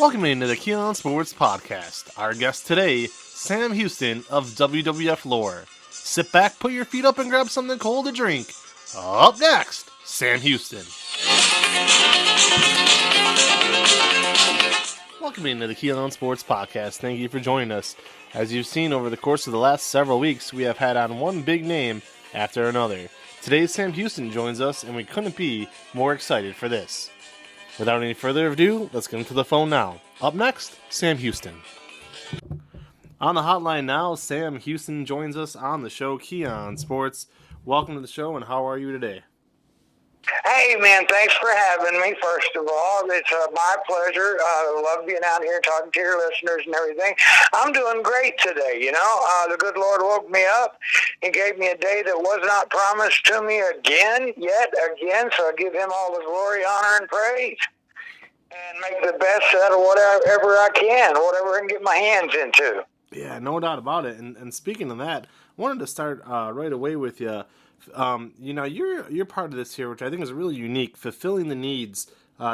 Welcome into the Keon Sports Podcast. Our guest today, Sam Houston of WWF Lore. Sit back, put your feet up, and grab something cold to drink. Up next, Sam Houston. Welcome into the Keon Sports Podcast. Thank you for joining us. As you've seen over the course of the last several weeks, we have had on one big name after another. Today, Sam Houston joins us, and we couldn't be more excited for this. Without any further ado, let's get into the phone now. Up next, Sam Houston. On the hotline now, Sam Houston joins us on the show, Keon Sports. Welcome to the show, and how are you today? Hey, man, thanks for having me, first of all. It's my pleasure. I love being out here talking to your listeners and everything. I'm doing great today, you know. The good Lord woke me up. He gave me a day that was not promised to me again, so I give him all the glory, honor, and praise. And make the best out of whatever I can, whatever I can get my hands into. Yeah, no doubt about it. And speaking of that, I wanted to start right away with you. You're part of this here, which I think is really unique, fulfilling the needs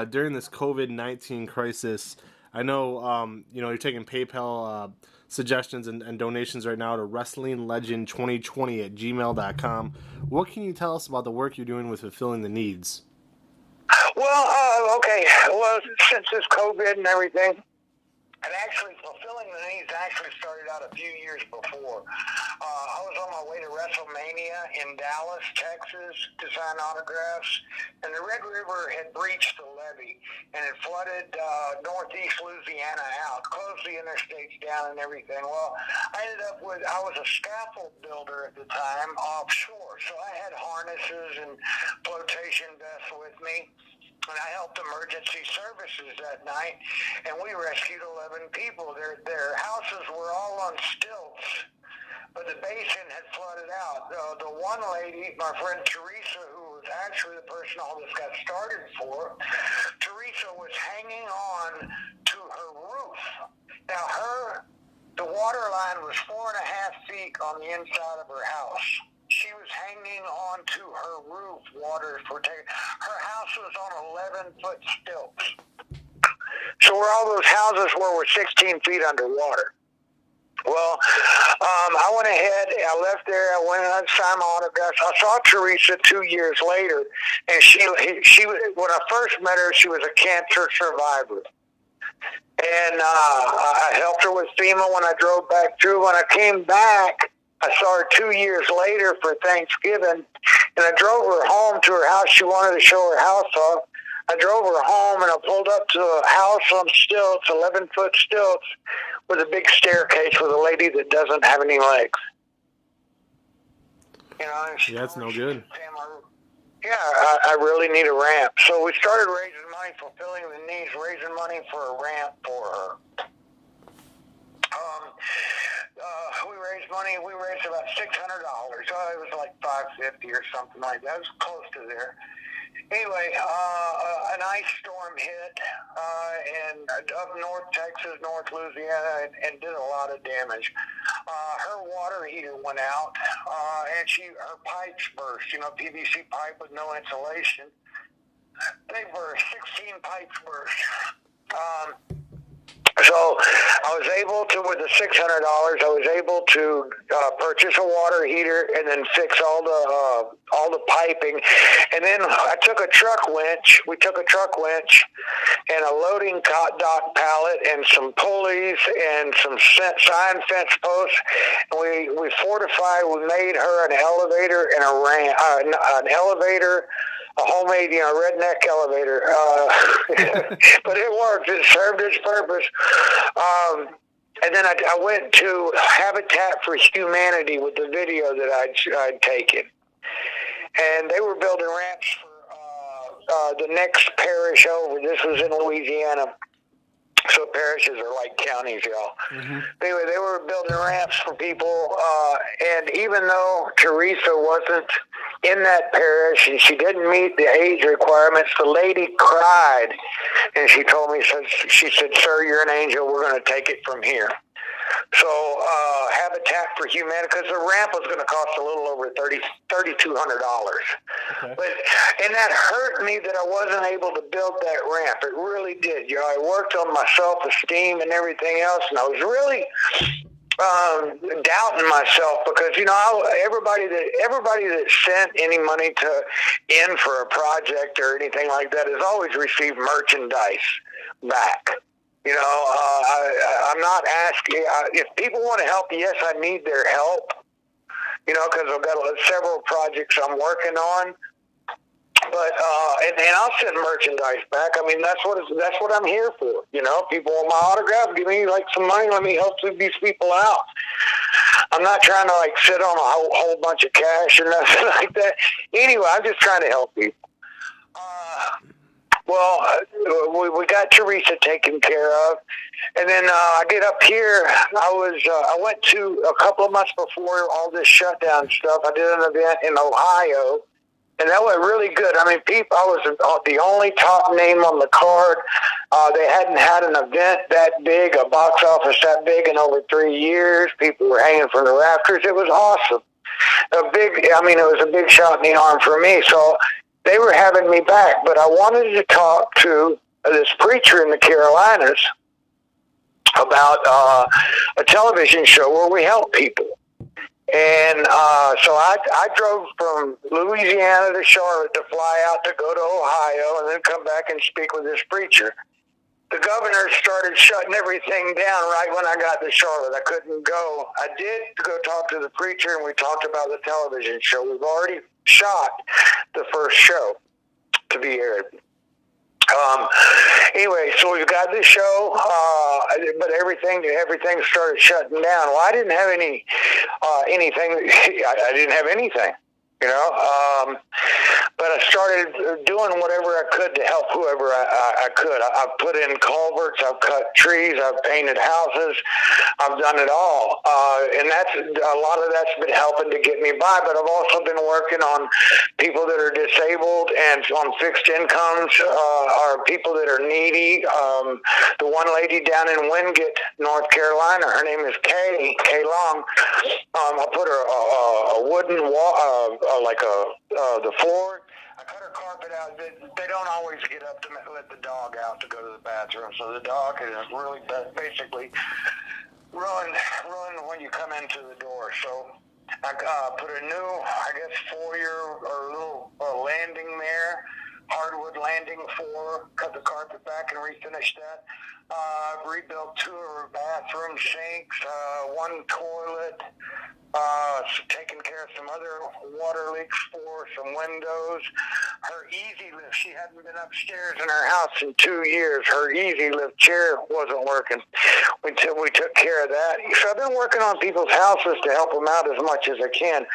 during this COVID-19 crisis. I know, you're taking PayPal suggestions and donations right now to WrestlingLegend2020@gmail.com. What can you tell us about the work you're doing with fulfilling the needs? Well, okay. Well, since this COVID and everything, and actually, fulfilling the needs actually started out a few years before. I was on my way to WrestleMania in Dallas, Texas, to sign autographs, and the Red River had breached the levee, and it flooded northeast Louisiana out, closed the interstates down and everything. Well, I was a scaffold builder at the time offshore, so I had harnesses and flotation vests with me. And I helped emergency services that night, and we rescued 11 people. Their houses were all on stilts, but the basin had flooded out. The one lady, my friend Teresa, who was actually the person all this got started for, Teresa was hanging on to her roof. Now, the water line was 4.5 feet on the inside of her house. She was hanging on to her roof, water for taking. Her house was on 11-foot stilts. So where all those houses were 16 feet underwater. Well, I went ahead, I left there, I went and signed my autographs. I saw Teresa 2 years later, and she when I first met her, she was a cancer survivor. And I helped her with FEMA when I drove back through. When I came back, I saw her 2 years later for Thanksgiving, and I drove her home to her house. She wanted to show her house off. I drove her home, and I pulled up to a house on stilts, 11-foot stilts, with a big staircase with a lady that doesn't have any legs. Yeah, that's no good. I really need a ramp. So we started raising money, fulfilling the needs, raising money for a ramp for her. We raised money. We raised about $600. It was like $550 or something like that. It was close to there. Anyway, an ice storm hit up North Texas, North Louisiana, and did a lot of damage. Her water heater went out, and her pipes burst. PVC pipe with no insulation. They burst. 16 pipes burst. So I was able to, with the $600, I was able to purchase a water heater and then fix all the piping. And then I took a truck winch. We took a truck winch and a loading dock pallet and some pulleys and some sign fence posts. And we fortified. We made her an elevator and a ramp, an elevator. A homemade, redneck elevator. But it worked. It served its purpose. And then I went to Habitat for Humanity with the video that I'd taken. And they were building ramps for the next parish over. This was in Louisiana. So parishes are like counties, y'all. Mm-hmm. Anyway, they were building ramps for people, and even though Teresa wasn't in that parish and she didn't meet the age requirements, the lady cried, and she told me, she said, "Sir, you're an angel. We're going to take it from here." So Habitat for Humanity, because the ramp was going to cost a little over $3,200. Okay. And that hurt me that I wasn't able to build that ramp. It really did. I worked on my self-esteem and everything else, and I was really doubting myself because everybody that sent any money in for a project or anything like that has always received merchandise back. I'm not asking if people want to help. Yes, I need their help. Because I've got several projects I'm working on. But and I'll send merchandise back. I mean, that's what I'm here for. People want my autograph, give me some money, let me help these people out. I'm not trying to sit on a whole bunch of cash or nothing like that. Anyway, I'm just trying to help people. We got Teresa taken care of, and then I get up here. I went to a couple of months before all this shutdown stuff. I did an event in Ohio. And that went really good. I mean, I was the only top name on the card. They hadn't had an event that big, a box office that big in over 3 years. People were hanging from the rafters. It was awesome. It was a big shot in the arm for me. So they were having me back. But I wanted to talk to this preacher in the Carolinas about a television show where we help people. And so I drove from Louisiana to Charlotte to fly out to go to Ohio and then come back and speak with this preacher. The governor started shutting everything down right when I got to Charlotte. I couldn't go. I did go talk to the preacher, and we talked about the television show. We've already shot the first show to be aired. Anyway, so we've got this show, but everything started shutting down. Well, I didn't have anything. I didn't have anything, but I started doing whatever I could to help whoever I could. I've put in culverts, I've cut trees, I've painted houses, I've done it all, and a lot of that's been helping to get me by. But I've also been working on people that are disabled and on fixed incomes, or people that are needy. The one lady down in Wingate, North Carolina, her name is Kay Long. I put her a wooden wall, the floor. I cut her carpet out. They don't always get up to let the dog out to go to the bathroom, so the dog is really basically ruined when you come into the door. So I put a new, foyer or little landing there, hardwood landing floor, cut the carpet back and refinished that. Rebuilt 2 of her bathroom sinks, 1 toilet, taking care of some other water leaks for some windows. Her easy lift, she hadn't been upstairs in her house in 2 years. Her easy lift chair wasn't working. We took care of that. So I've been working on people's houses to help them out as much as I can.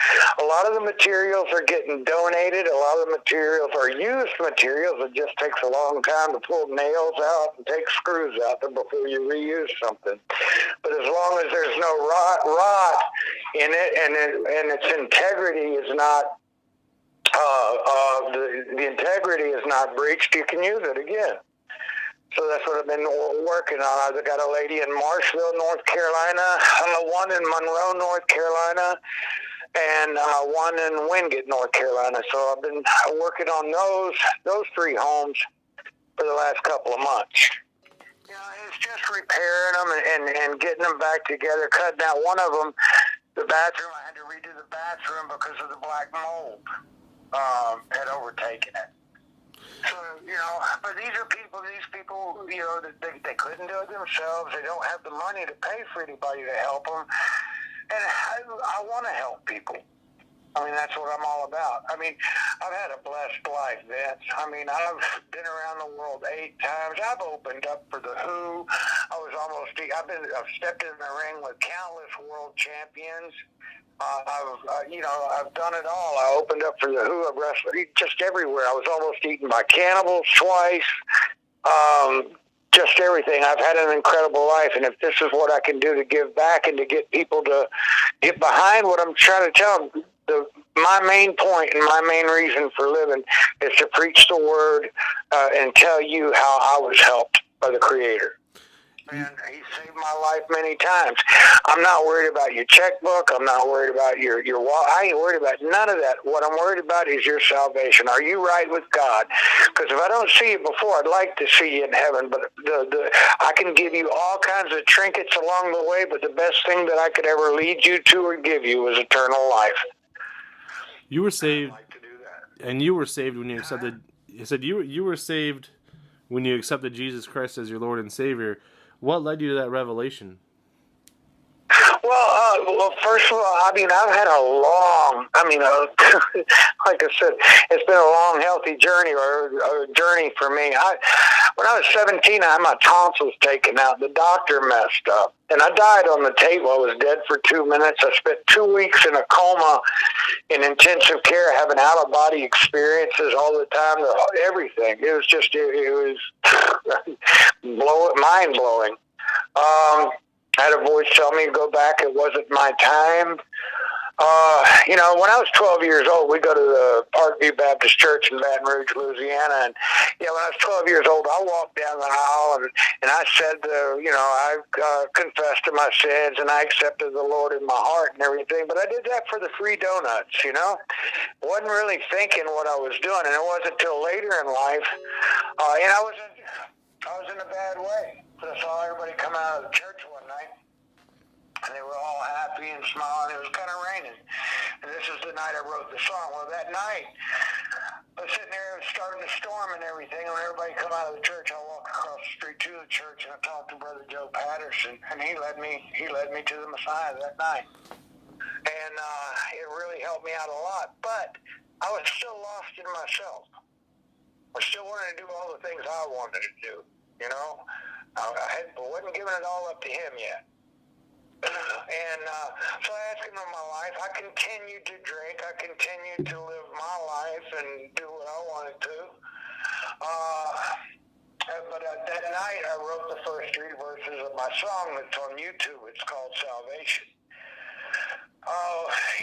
A lot of the materials are getting donated. A lot of the materials are used materials. It just takes a long time to pull nails out and take screws out before you reuse something. But as long as there's no rot in it and its integrity is not the integrity is not breached, you can use it again. So that's what I've been working on. I've got a lady in Marshville, North Carolina, one in Monroe, North Carolina, and one in Wingate, North Carolina. So I've been working on those 3 homes for the last couple of months. It's just repairing them and getting them back together, cutting out one of them, the bathroom. I had to redo the bathroom because of the black mold had overtaken it. So, but these people, they couldn't do it themselves. They don't have the money to pay for anybody to help them. And I want to help people. I mean, that's what I'm all about. I mean, I've had a blessed life, Vince. I mean, I've been around the world 8 times. I've opened up for The Who. I've stepped in the ring with countless world champions. I've done it all. I opened up for The Who. I've wrestled just everywhere. I was almost eaten by cannibals twice. Just everything. I've had an incredible life, and if this is what I can do to give back and to get people to get behind what I'm trying to tell them, my main point and my main reason for living is to preach the word and tell you how I was helped by the Creator. man. He saved my life many times. I'm not worried about your checkbook. I'm not worried about your wallet. I ain't worried about none of that. What I'm worried about is your salvation. Are you right with God? Because if I don't see you before, I'd like to see you in heaven. But I can give you all kinds of trinkets along the way, but the best thing that I could ever lead you to or give you is eternal life. You were saved, I'd like to do that. and you were saved when you accepted. You said you were saved when you accepted Jesus Christ as your Lord and Savior. What led you to that revelation? Well, first of all, I mean, I've had a long, like I said, it's been a long, healthy journey or journey for me. When I was 17, I had my tonsils taken out. The doctor messed up, and I died on the table. I was dead for 2 minutes. I spent 2 weeks in a coma in intensive care, having out-of-body experiences all the time, everything. It was just, it was mind-blowing. I had a voice tell me to go back. It wasn't my time. When I was 12 years old, we go to the Parkview Baptist Church in Baton Rouge, Louisiana. And, when I was 12 years old, I walked down the aisle and I said, I confessed to my sins and I accepted the Lord in my heart and everything. But I did that for the free donuts, Wasn't really thinking what I was doing. And it wasn't until later in life, I was in a bad way. So I saw everybody come out of the church one night, and they were all happy and smiling. It was kind of raining, and this is the night I wrote the song. Well, that night, I was sitting there, it was starting to storm and everything, and when everybody come out of the church, I walked across the street to the church, and I talked to Brother Joe Patterson, and he led me to the Messiah that night. And it really helped me out a lot, but I was still lost in myself. I still wanted to do all the things I wanted to do, I wasn't giving it all up to him yet. And so I asked him in my life. I continued to drink. I continued to live my life and do what I wanted to. But that night I wrote the first 3 verses of my song that's on YouTube. It's called Salvation.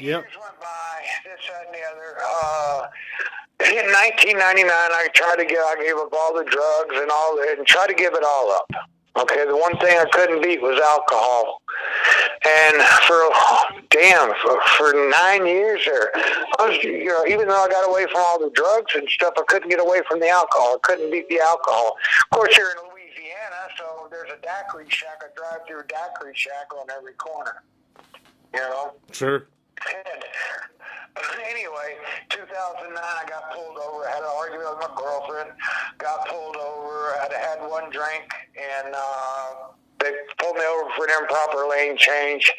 Yep. Years went by, this, that, and the other. In 1999, I gave up all the drugs and tried to give it all up. Okay, the one thing I couldn't beat was alcohol. And for 9 years there, I was, even though I got away from all the drugs and stuff, I couldn't get away from the alcohol. I couldn't beat the alcohol. Of course, you're in Louisiana, so there's a daiquiri shack, a drive-through daiquiri shack on every corner. Sure. And anyway, 2009, I got pulled over. I had an argument with my girlfriend. Got pulled over. I had one drink, and they pulled me over for an improper lane change.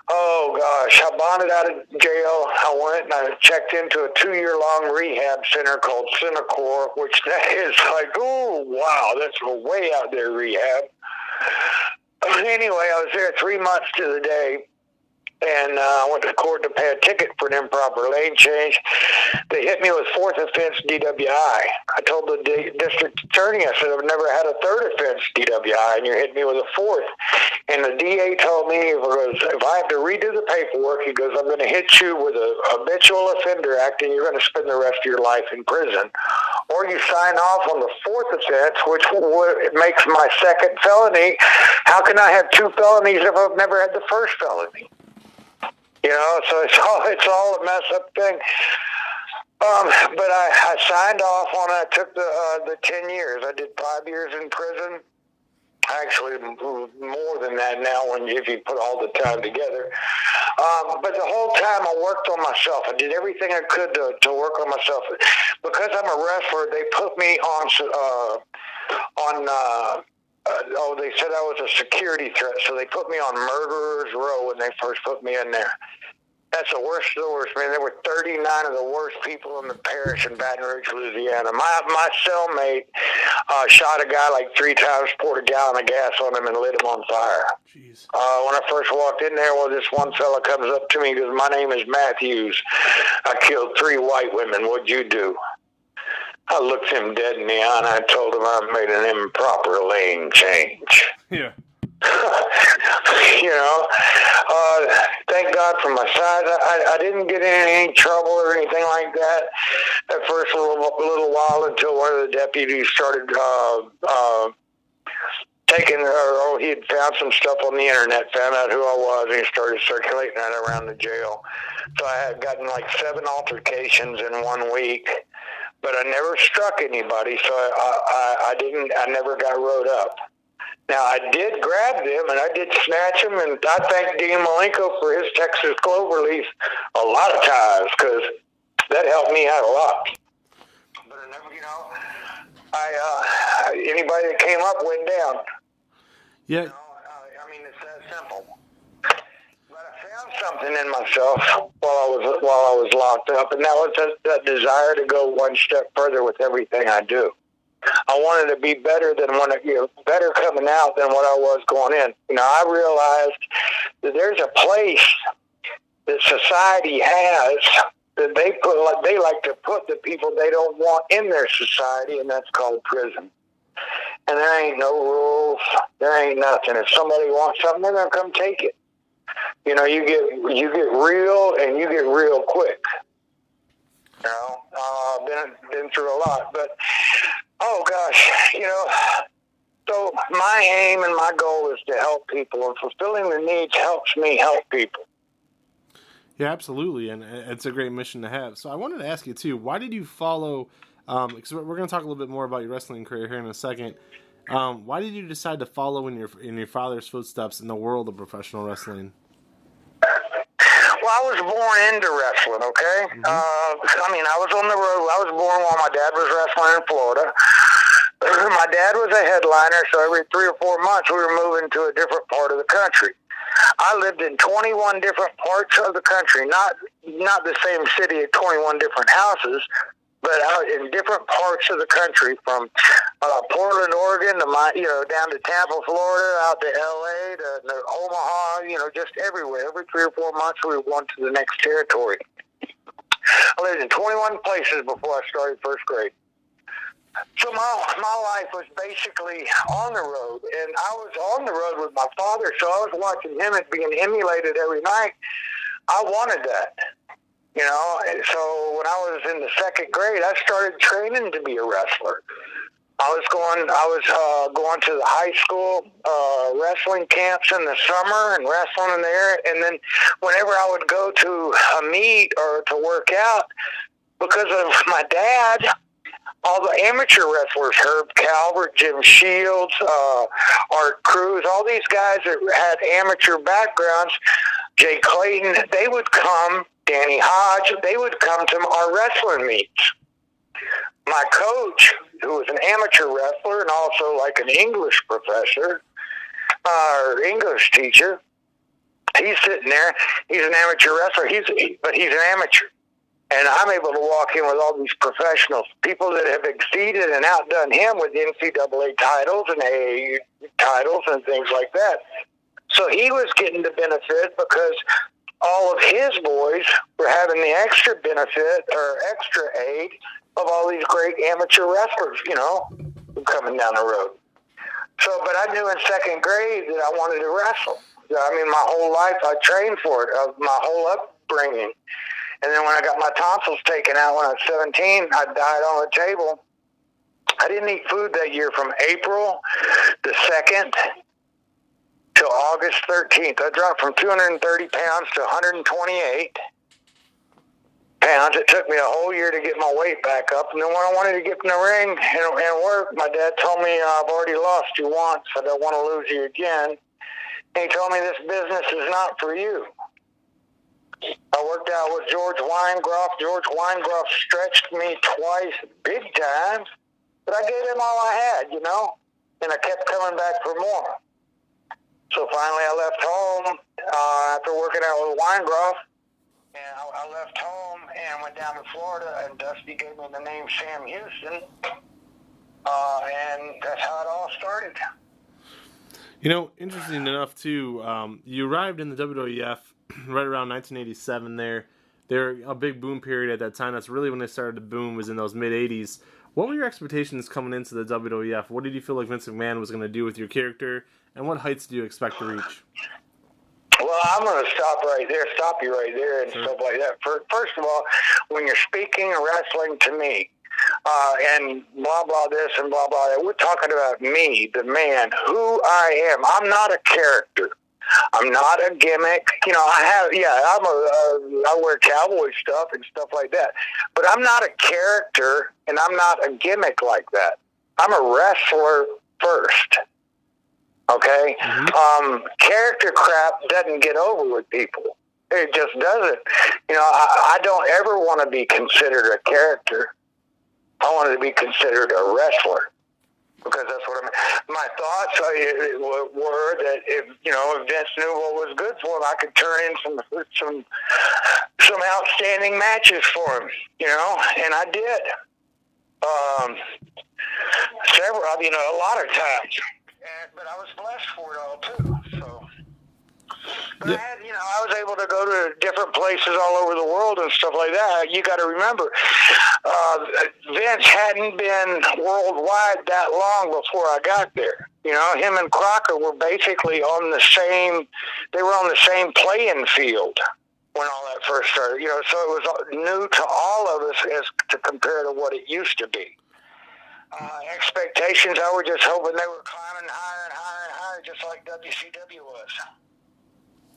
Oh, gosh. I bonded out of jail. I went and I checked into a 2-year-long rehab center called Synacor, which that is like, oh, wow, that's way out there, rehab. Anyway, I was there 3 months to the day. And I went to court to pay a ticket for an improper lane change. They hit me with 4th offense DWI. I told the district attorney, I said, I've never had a 3rd offense DWI, and you're hitting me with a 4th. And the DA told me, if I have to redo the paperwork, he goes, I'm going to hit you with a habitual offender act, and you're going to spend the rest of your life in prison. Or you sign off on the 4th offense, which makes my 2nd felony. How can I have 2 felonies if I've never had the 1st felony? So it's all a mess up thing. But I signed off on it. I took the 10 years. I did 5 years in prison. Actually, more than that now if you put all the time together. But the whole time I worked on myself. I did everything I could to work on myself. Because I'm a wrestler, they put me they said I was a security threat, so they put me on Murderers Row when they first put me in there. That's the worst of the worst, man. There were 39 of the worst people in the parish in Baton Rouge, Louisiana. My cellmate shot a guy like 3 times, poured a gallon of gas on him, and lit him on fire. Jeez. When I first walked in there, this one fella comes up to me and goes, my name is Matthews. I killed 3 white women. What'd you do? I looked him dead in the eye and I told him I made an improper lane change. Yeah. Thank God for my size. I didn't get in any trouble or anything like that at first little while until one of the deputies started he had found some stuff on the internet, found out who I was, and he started circulating that around the jail. So I had gotten like 7 altercations in 1 week, but I never struck anybody, so I never got rode up. Now, I did grab them, and I did snatch them, and I thank Dean Malenko for his Texas Cloverleaf a lot of times, because that helped me out a lot. But I never, anybody that came up went down. Yeah. I mean, it's that simple. But I found something in myself while I was locked up, and that was that desire to go one step further with everything I do. I wanted to be better better coming out than what I was going in. I realized that there's a place that society has that they like to put the people they don't want in their society, and that's called prison. And there ain't no rules. There ain't nothing. If somebody wants something, they're gonna come take it. You get real, and you get real quick. Been through a lot, but oh gosh, so my aim and my goal is to help people, and fulfilling the needs helps me help people. Yeah, absolutely, and it's a great mission to have. So I wanted to ask you too, why did you follow? Because we're going to talk a little bit more about your wrestling career here in a second. Why did you decide to follow in your father's footsteps in the world of professional wrestling? Well, I was born into wrestling, okay? Mm-hmm. I was on the road. I was born while my dad was wrestling in Florida. My dad was a headliner, so every 3 or 4 months we were moving to a different part of the country. I lived in 21 different parts of the country, not the same city at 21 different houses, but out in different parts of the country, from Portland, Oregon, to down to Tampa, Florida, out to L.A., to Omaha, just everywhere. Every 3 or 4 months, we were going to the next territory. I lived in 21 places before I started first grade. So my life was basically on the road, and I was on the road with my father, so I was watching him and being emulated every night. I wanted that. So when I was in the 2nd grade, I started training to be a wrestler. I was going to the high school wrestling camps in the summer and wrestling in there. And then whenever I would go to a meet or to work out, because of my dad, all the amateur wrestlers, Herb Calvert, Jim Shields, Art Cruz, all these guys that had amateur backgrounds, Jay Clayton, they would come, Danny Hodge, they would come to our wrestling meets. My coach, who was an amateur wrestler and also like an English professor, or English teacher, he's sitting there, he's an amateur wrestler, but he's an amateur. And I'm able to walk in with all these professionals, people that have exceeded and outdone him with NCAA titles and AAU titles and things like that. So he was getting the benefit because all of his boys were having the extra benefit or extra aid of all these great amateur wrestlers, coming down the road. So, but I knew in 2nd grade that I wanted to wrestle. My whole life I trained for it, my whole upbringing. And then when I got my tonsils taken out when I was 17, I died on the table. I didn't eat food that year from April the 2nd to August 13th. I dropped from 230 pounds to 128 pounds. It took me a whole year to get my weight back up. And then when I wanted to get in the ring and work, my dad told me, I've already lost you once. I don't want to lose you again. And he told me this business is not for you. I worked out with George Weingroff. George Weingroff stretched me twice, big time, but I gave him all I had, and I kept coming back for more. So finally I left home after working out with Weingroff, and I left home and went down to Florida, and Dusty gave me the name Sam Houston, and that's how it all started. Interesting enough, too, you arrived in the WWF right around 1987 there. They're a big boom period at that time. That's really when they started to boom, was in those mid-'80s. What were your expectations coming into the WWF? What did you feel like Vince McMahon was going to do with your character, and what heights do you expect to reach? Well, I'm going to stop you right there and stuff like that. First of all, when you're speaking wrestling to me, and blah, blah this and blah, blah that. We're talking about me, the man, who I am. I'm not a character. I'm not a gimmick. I wear cowboy stuff and stuff like that. But I'm not a character, and I'm not a gimmick like that. I'm a wrestler first. Okay? Mm-hmm. Character crap doesn't get over with people. It just doesn't. I don't ever want to be considered a character. I wanted to be considered a wrestler. Because that's what my thoughts were that if Vince knew what was good for him, I could turn in some outstanding matches for him, and I did. Several, a lot of times, but I was blessed for it all too. So. But Yeah. I was able to go to different places all over the world and stuff like that. You got to remember, Vince hadn't been worldwide that long before I got there. Him and Crocker were basically on the same playing field when all that first started. So it was new to all of us as to compare to what it used to be. Expectations, I was just hoping they were climbing higher and higher and higher, just like WCW was.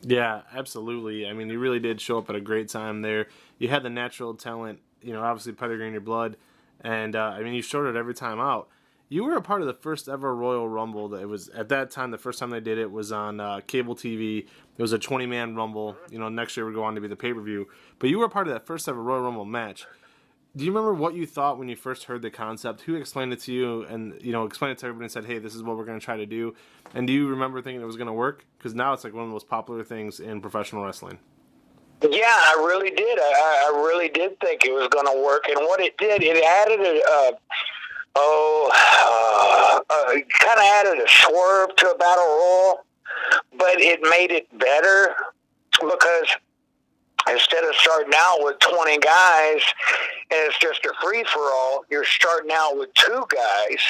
Yeah, absolutely. I mean, you really did show up at a great time there. You had the natural talent, obviously pedigree in your blood, and you showed it every time out. You were a part of the first ever Royal Rumble. That it was at that time. The first time they did it was on cable TV. It was a 20-man Rumble. Next year would go on to be the pay-per-view. But you were a part of that first ever Royal Rumble match. Do you remember what you thought when you first heard the concept? Who explained it to you and, explained it to everybody and said, hey, this is what we're going to try to do? And do you remember thinking it was going to work? Because now it's like one of the most popular things in professional wrestling. Yeah, I really did. I really did think it was going to work. And what it did, it added kind of added a swerve to a battle royal, but it made it better because instead of starting out with 20 guys and it's just a free-for-all, you're starting out with 2 guys.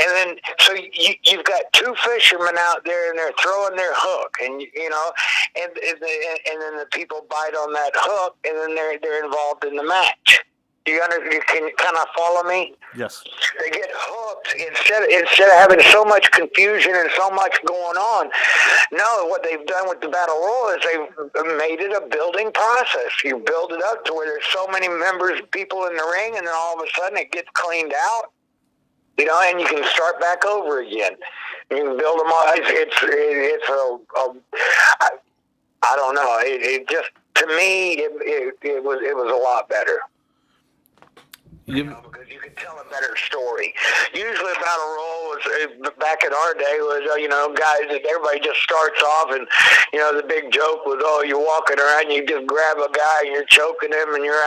And then, so you've got 2 fishermen out there, and they're throwing their hook, and and then the people bite on that hook, and then they're involved in the match. Can you kind of follow me? Yes. They get hooked instead of having so much confusion and so much going on. No, what they've done with the Battle Royal is they've made it a building process. You build it up to where there's so many people in the ring, and then all of a sudden it gets cleaned out. And you can start back over again. You can build them all. I don't know. It just, to me, it was a lot better. Because you can tell a better story. Usually, a battle royal was back in our day was guys that everybody just starts off and the big joke was you're walking around, you just grab a guy and you're choking him and you're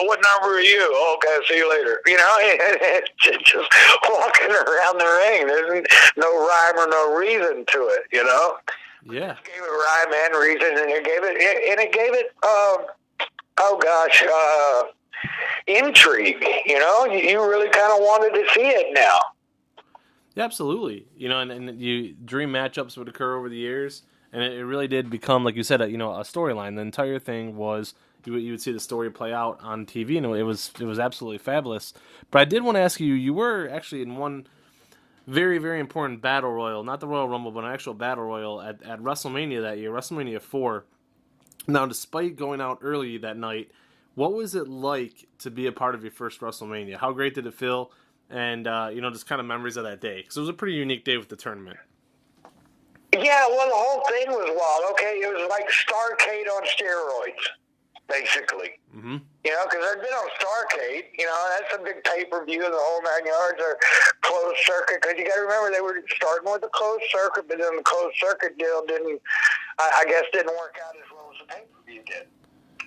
what number are you? Okay, see you later. It's just walking around the ring. There's no rhyme or no reason to it. Yeah. It gave it rhyme and reason, and it gave it intrigue. You really kind of wanted to see it now. Yeah, absolutely. And dream matchups would occur over the years, and it really did become, like you said, a storyline. The entire thing was you would see the story play out on TV, and it was absolutely fabulous. But I did want to ask you, you were actually in one very, very important battle royal, not the Royal Rumble, but an actual battle royal at WrestleMania that year, WrestleMania 4. Now, despite going out early that night, what was it like to be a part of your first WrestleMania? How great did it feel? And, just kind of memories of that day. Because it was a pretty unique day with the tournament. Yeah, well, the whole thing was wild. Okay, it was like Starrcade on steroids, basically. Mm-hmm. Because I've been on Starrcade. That's a big pay-per-view. The whole 9 yards are closed circuit. Because you got to remember, they were starting with the closed circuit, but then the closed circuit deal didn't work out as well as the pay-per-view did.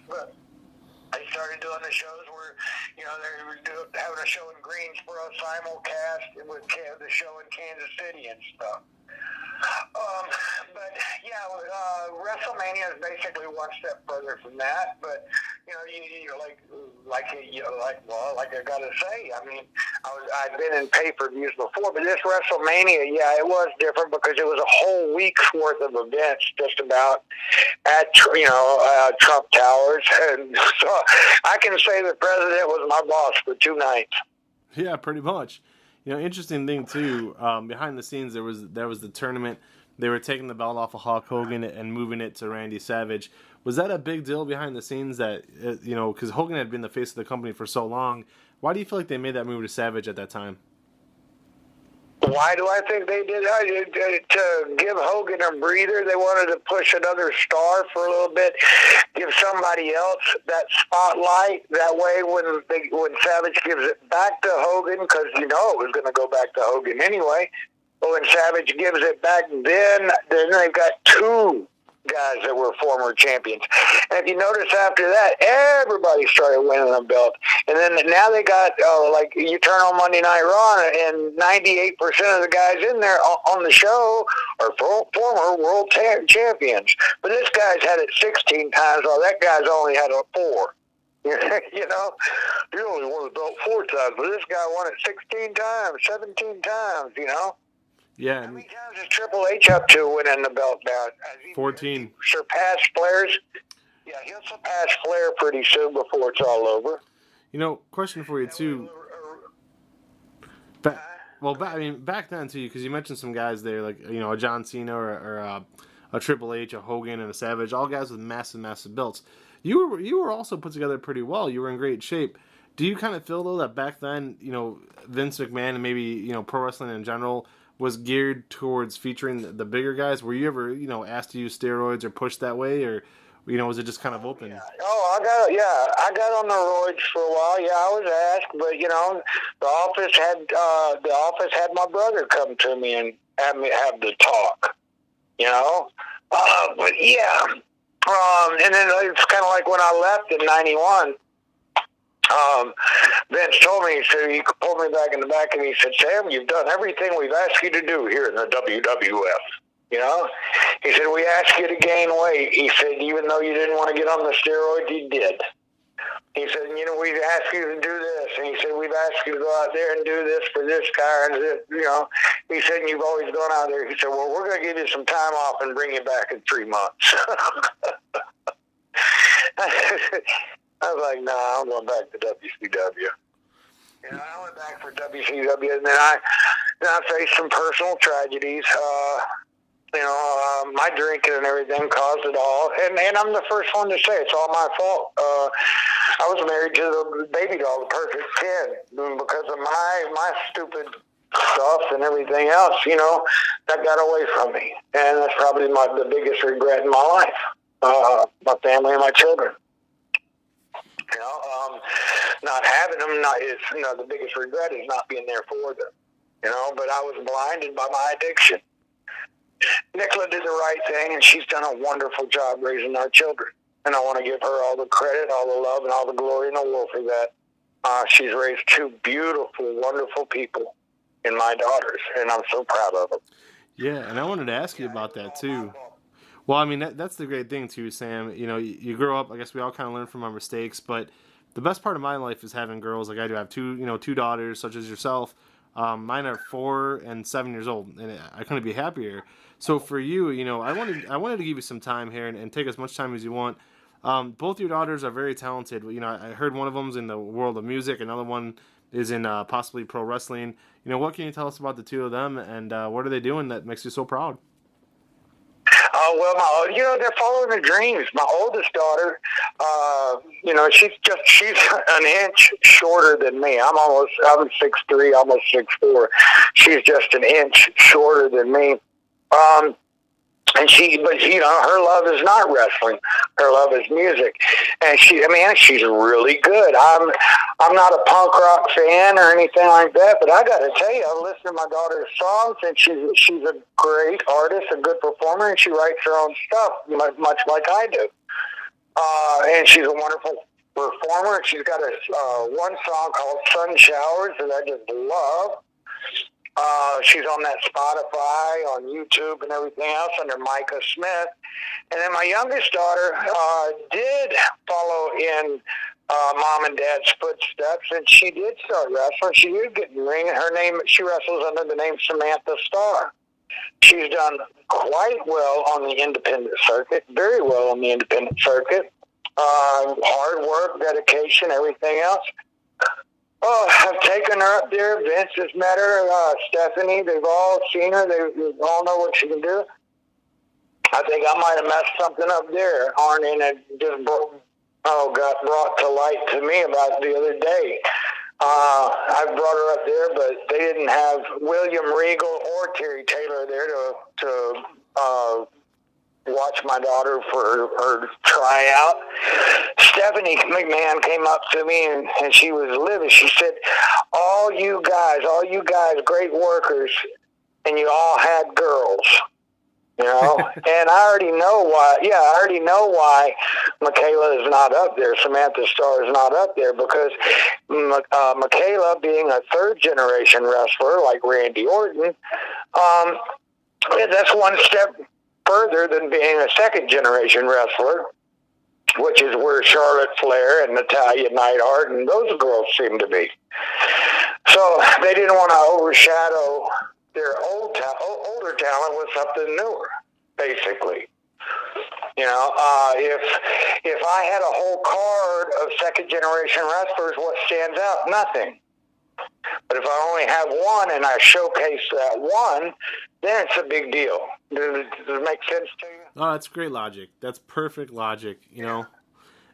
But I started doing the shows where, they were having a show in Greensboro, simulcast with the show in Kansas City and stuff. But yeah, WrestleMania is basically one step further from that. But you're like like I gotta say, I mean, I've been in pay-per-views before, but this WrestleMania, yeah, it was different because it was a whole week's worth of events, just about at Trump Towers, and so I can say the president was my boss for 2 nights. Yeah, pretty much. Interesting thing too. Behind the scenes, there was the tournament. They were taking the belt off of Hulk Hogan and moving it to Randy Savage. Was that a big deal behind the scenes that, because Hogan had been the face of the company for so long? Why do you feel like they made that move to Savage at that time? Why do I think they did that? To give Hogan a breather, they wanted to push another star for a little bit, give somebody else that spotlight. That way, when Savage gives it back to Hogan, because it was going to go back to Hogan anyway, but when Savage gives it back, then they've got 2 guys that were former champions. And if you notice after that, everybody started winning a belt. And then now they got, like, you turn on Monday Night Raw, and 98% of the guys in there on the show are former world champions. But this guy's had it 16 times, while that guy's only had it 4. He only won the belt 4 times, but this guy won it 16 times, 17 times, Yeah. How many times is Triple H up to winning the belt now? 14. Surpassed Flair's? Yeah, he'll surpass Flair pretty soon before it's all over. Question for you, too. Back then, too, because you mentioned some guys there, like, a John Cena or a Triple H, a Hogan, and a Savage, all guys with massive, massive belts. You were also put together pretty well. You were in great shape. Do you kind of feel, though, that back then, Vince McMahon and maybe, pro wrestling in general was geared towards featuring the bigger guys? Were you ever, asked to use steroids or pushed that way, or, was it just kind of open? Yeah. I got on the roids for a while. Yeah, I was asked, but the office had my brother come to me and have the talk. But yeah, and then it's kind of like when I left in '91. Vince told me, he pulled me back in the back and he said, "Sam, you've done everything we've asked you to do here in the WWF. He said, we asked you to gain weight. He said, even though you didn't want to get on the steroids, you did. He said, we've asked you to do this. And he said, we've asked you to go out there and do this for this guy. And he said, you've always gone out there. He said, well, we're going to give you some time off and bring you back in 3 months. I was like, nah, I'm going back to WCW. I went back for WCW, and then I faced some personal tragedies. My drinking and everything caused it all. And I'm the first one to say it's all my fault. I was married to the baby doll, the perfect 10, because of my stupid stuff and everything else, that got away from me. And that's probably the biggest regret in my life, my family and my children. Not having them, the biggest regret is not being there for them. But I was blinded by my addiction. Nicola did the right thing, and she's done a wonderful job raising our children. And I want to give her all the credit, all the love, and all the glory in the world for that. She's raised 2 beautiful, wonderful people in my daughters, and I'm so proud of them. Yeah, and I wanted to ask you about that, too. Well, I mean, that's the great thing, too, Sam. You grow up, I guess we all kind of learn from our mistakes, but the best part of my life is having girls. Like I do have 2 daughters, such as yourself. Mine are 4 and 7 years old, and I couldn't be happier. So for you, I wanted to give you some time here and take as much time as you want. Both your daughters are very talented. I heard one of them's in the world of music, another one is in possibly pro wrestling. What can you tell us about the 2 of them, and what are they doing that makes you so proud? They're following their dreams. My oldest daughter, she's an inch shorter than me. I'm 6'3", almost 6'4". She's just an inch shorter than me. Her love is not wrestling. Her love is music, and she's really good. I'm not a punk rock fan or anything like that, but I got to tell you, I listen to my daughter's songs, and she's a great artist, a good performer, and she writes her own stuff, much like I do. And she's a wonderful performer. And she's got one song called "Sun Showers" that I just love. She's on that Spotify, on YouTube, and everything else under Micah Smith. And then my youngest daughter did follow in mom and dad's footsteps, and she did start wrestling. She is getting ring. She wrestles under the name Samantha Starr. She's done quite well on the independent circuit, very well on the independent circuit. Hard work, dedication, everything else. Oh, I've taken her up there. Vince has met her. Stephanie, they've all seen her. They all know what she can do. I think I might have messed something up there, Arnie, and it just got brought to light to me about the other day. I brought her up there, but they didn't have William Regal or Terry Taylor there to watch my daughter for her tryout. Stephanie McMahon came up to me, and she was livid. She said, all you guys, great workers, and you all had girls. You know, and I already know why. Yeah, I already know why Michaela is not up there. Samantha Starr is not up there because Michaela, being a third-generation wrestler like Randy Orton, that's one step further than being a second-generation wrestler, which is where Charlotte Flair and Natalya Neidhart and those girls seem to be. So they didn't want to overshadow their older talent with something newer, basically. You know, if I had a whole card of second-generation wrestlers, what stands out? Nothing. But if I only have one and I showcase that one, then it's a big deal. Does it make sense to you? Oh, that's great logic. That's perfect logic, you know.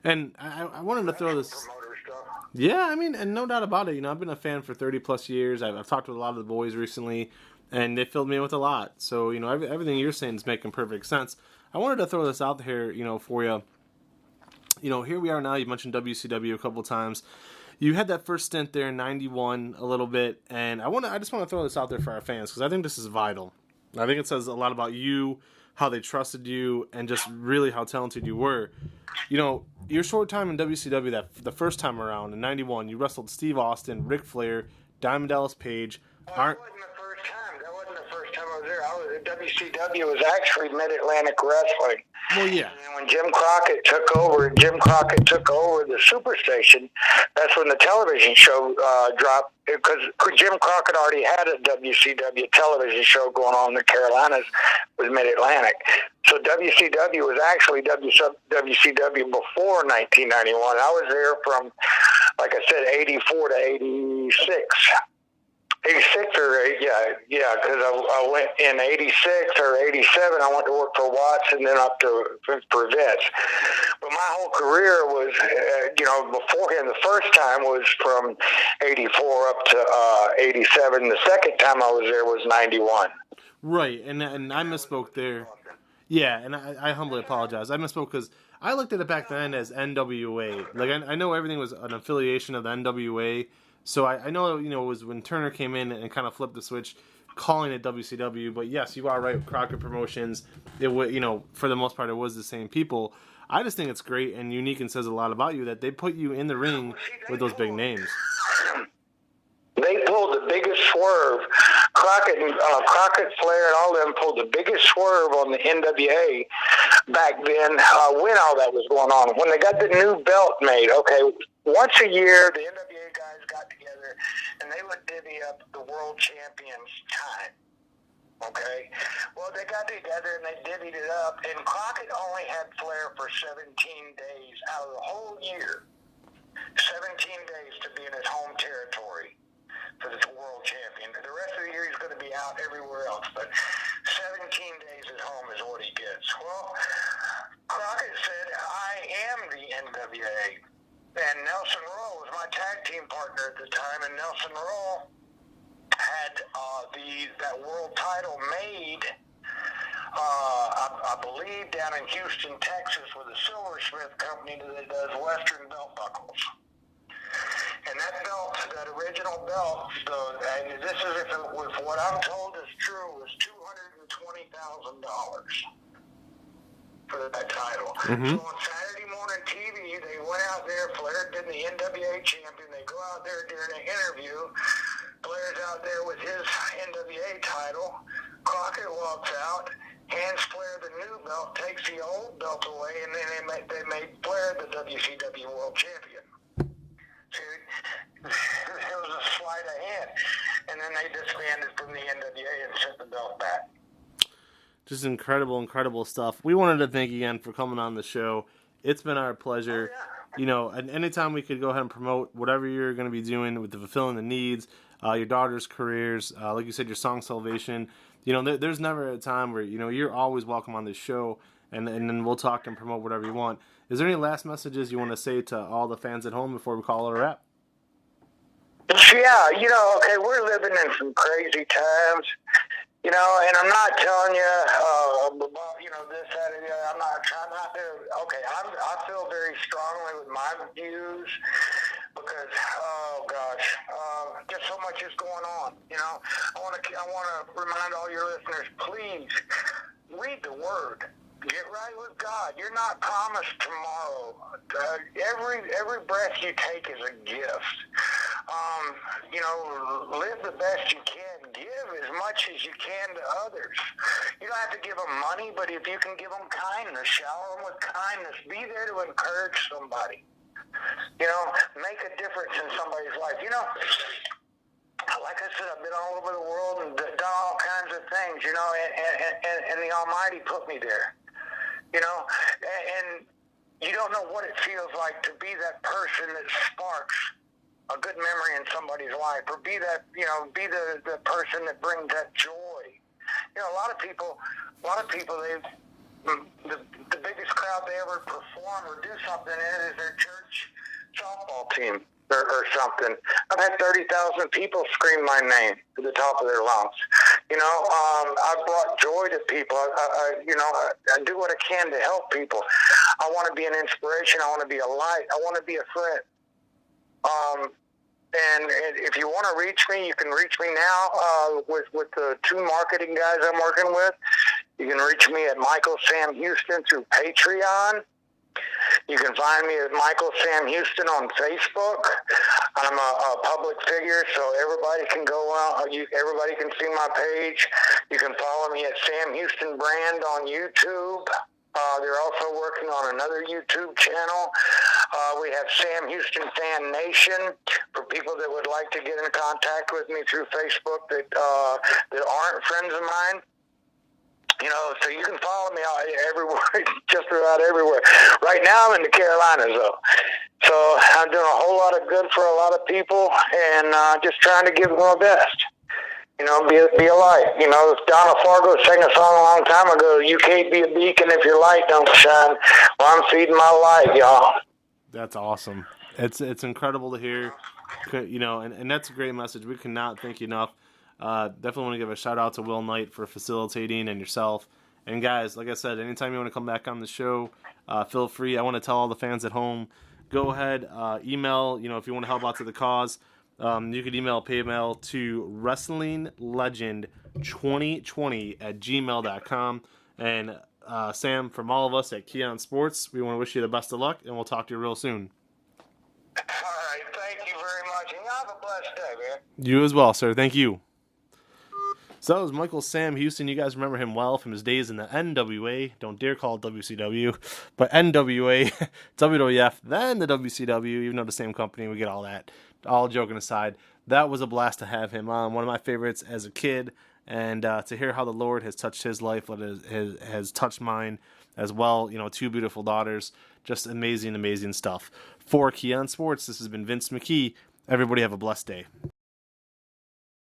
And I wanted to throw this... Yeah, I mean, and no doubt about it. You know, I've been a fan for 30-plus years. I've talked with a lot of the boys recently, and they filled me in with a lot. So, you know, everything you're saying is making perfect sense. I wanted to throw this out here, you know, for you. You know, here we are now. You mentioned WCW a couple of times. You had that first stint there in 91 a little bit, and I just want to throw this out there for our fans because I think this is vital. I think it says a lot about you, how they trusted you, and just really how talented you were. You know, your short time in WCW, the first time around in 91, you wrestled Steve Austin, Ric Flair, Diamond Dallas Page. That wasn't the first time. That wasn't the first time I was there. WCW was actually Mid-Atlantic Wrestling. Well, yeah. And when Jim Crockett took over the Superstation, that's when the television show dropped, because Jim Crockett already had a WCW television show going on in the Carolinas with Mid-Atlantic. So WCW was actually WCW before 1991. I was there from, like I said, 84 to 86. 86 or because I went in 86 or 87. I went to work for Watts and then up for Vets. But my whole career was, beforehand. The first time was from 84 up to 87. The second time I was there was 91. Right, and I misspoke there. Yeah, and I humbly apologize. I misspoke because I looked at it back then as NWA. Like I know everything was an affiliation of the NWA. So I know, you know, it was when Turner came in and kind of flipped the switch, calling it WCW. But yes, you are right with Crockett Promotions. It was, you know, for the most part, it was the same people. I just think it's great and unique and says a lot about you that they put you in the ring with those big names. They pulled the biggest swerve. Crockett, Flair, and all of them pulled the biggest swerve on the NWA back then when all that was going on. When they got the new belt made, okay, once a year, the NWA guys got together, and they would divvy up the world champion's time. Okay? Well, they got together, and they divvied it up, and Crockett only had Flair for 17 days out of the whole year. 17 days to be in his home territory for the world champion. The rest of the year, he's going to be out everywhere else, but 17 days at home is what he gets. Well, Crockett said, I am the NWA. And Nelson Rowe was my tag team partner at the time, and Nelson Rowe had that world title made, I believe, down in Houston, Texas, with a Silversmith company that does Western belt buckles. And that belt, that original belt, and this is if what I'm told is true, was $220,000 for that title. Mm-hmm. So on Saturday morning TV, they went out there. Flair had been the NWA champion. They go out there during an interview. Flair's out there with his NWA title. Crockett walks out, hands Flair the new belt, takes the old belt away, and then they made Flair the WCW World Champion. Just incredible stuff. We wanted to thank you again for coming on the show. It's been our pleasure. Oh, yeah. You know, and anytime we could go ahead and promote whatever you're going to be doing with the Fulfilling the Needs, your daughter's careers, like you said, your song Salvation. You know, there's never a time where, you know, you're always welcome on this show, and then we'll talk and promote whatever you want. Is there any last messages you want to say to all the fans at home before we call it a wrap? Yeah, you know, okay, we're living in some crazy times. You know, and I'm not telling you, about, you know, this, that, and the other. I'm not there. Okay, I feel very strongly with my views because, oh gosh, just so much is going on. You know, I want to remind all your listeners, please read the Word. Get right with God. You're not promised tomorrow. Every breath you take is a gift. You know, live the best you can. Give as much as you can to others. You don't have to give them money, but if you can give them kindness, shower them with kindness. Be there to encourage somebody. You know, make a difference in somebody's life. You know, like I said, I've been all over the world and done all kinds of things, you know, and the Almighty put me there. You know, and you don't know what it feels like to be that person that sparks a good memory in somebody's life, or be that, you know, be the person that brings that joy. You know, a lot of people, the biggest crowd they ever perform or do something in is their church softball team. Or something. I've had 30,000 people scream my name to the top of their lungs. You know, I've brought joy to people. I do what I can to help people. I want to be an inspiration. I want to be a light. I want to be a friend. And if you want to reach me, you can reach me now with the 2 marketing guys I'm working with. You can reach me at Michael Sam Houston through Patreon. You can find me at Michael Sam Houston on Facebook. I'm a public figure, so everybody can go out. Everybody can see my page. You can follow me at Sam Houston Brand on YouTube. They're also working on another YouTube channel. We have Sam Houston Fan Nation for people that would like to get in contact with me through Facebook that aren't friends of mine. You know, so you can follow me everywhere, just about everywhere. Right now I'm in the Carolinas, though. So I'm doing a whole lot of good for a lot of people and just trying to give them my best. You know, be a light. You know, Donna Fargo sang a song a long time ago, you can't be a beacon if your light don't shine. Well, I'm feeding my light, y'all. That's awesome. It's incredible to hear, you know, and that's a great message. We cannot thank you enough. Definitely want to give a shout out to Will Knight for facilitating and yourself. And guys, like I said, anytime you want to come back on the show, feel free. I want to tell all the fans at home, go ahead, email, you know, if you want to help out to the cause, you could email PayMail to wrestlinglegend2020@gmail.com. And Sam, from all of us at Keon Sports, we want to wish you the best of luck, and we'll talk to you real soon. All right, thank you very much, and you have a blessed day, man. You as well, sir. Thank you. So that was Michael Sam Houston. You guys remember him well from his days in the NWA. Don't dare call it WCW. But NWA, WWF, then the WCW, even though the same company, we get all that. All joking aside, that was a blast to have him on. One of my favorites as a kid. And to hear how the Lord has touched his life, has touched mine as well. You know, 2 beautiful daughters. Just amazing, amazing stuff. For Keon Sports, this has been Vince McKee. Everybody have a blessed day.